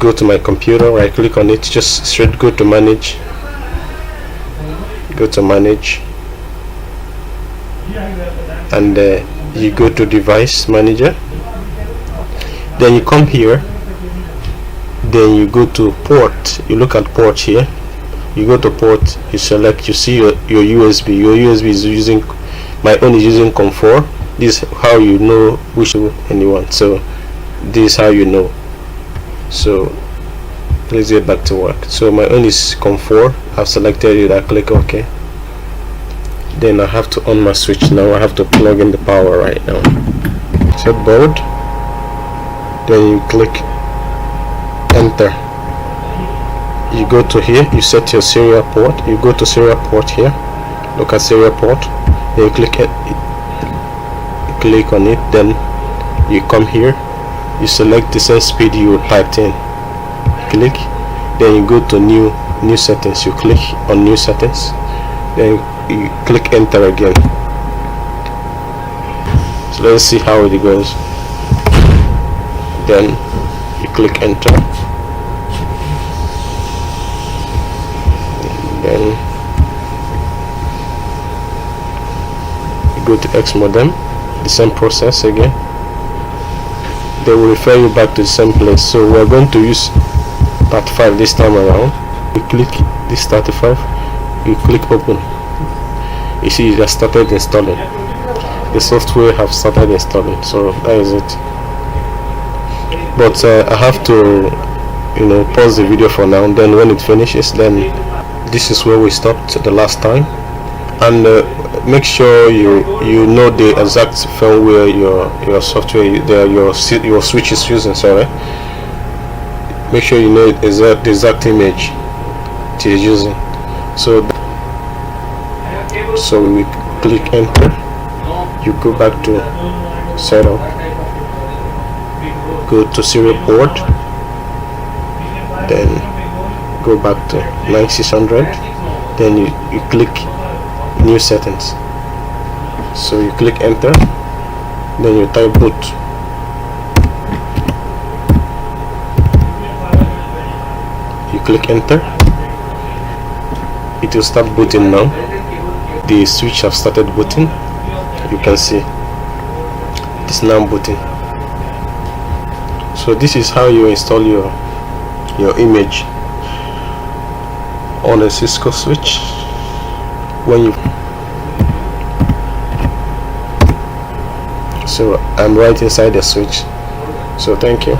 go to my computer, right click on it, just straight go to manage, and you go to device manager, then you come here, then you go to port, you look at port here, you go to port, you select, you see your USB. Your USB is using, my own is using COM4. This is how you know which anyone, so this is how you know. So let's get back to work. So my own is COM4, I've selected it, I click OK. Then I have to on my switch now. I have to plug in the power right now. Set board, then you click enter. You go to here, you set your serial port, you go to serial port here, look at serial port, then you click on it, then you come here, you select the same speed you typed in, click, then you go to new settings, you click on new settings, then you click enter again. So let's see how it goes. Then you click enter, then you go to X modem, the same process again. They will refer you back to the same place. So we're going to use 35 this time around. You click this 35, you click open. You see it has started installing. The software have started installing, so that is it. But I have to pause the video for now, then when it finishes, then this is where we stopped the last time. And make sure you know the exact firmware your software your switch is using. Sorry, make sure you know the exact image it is using. So we click enter, you go back to setup, go to serial port, then go back to 9600, then you click new settings. So you click enter, then you type boot, you click enter, it will start booting now. The switch have started booting, you can see it's now booting. So this is how you install your image on a Cisco switch. So I'm right inside the switch. So thank you.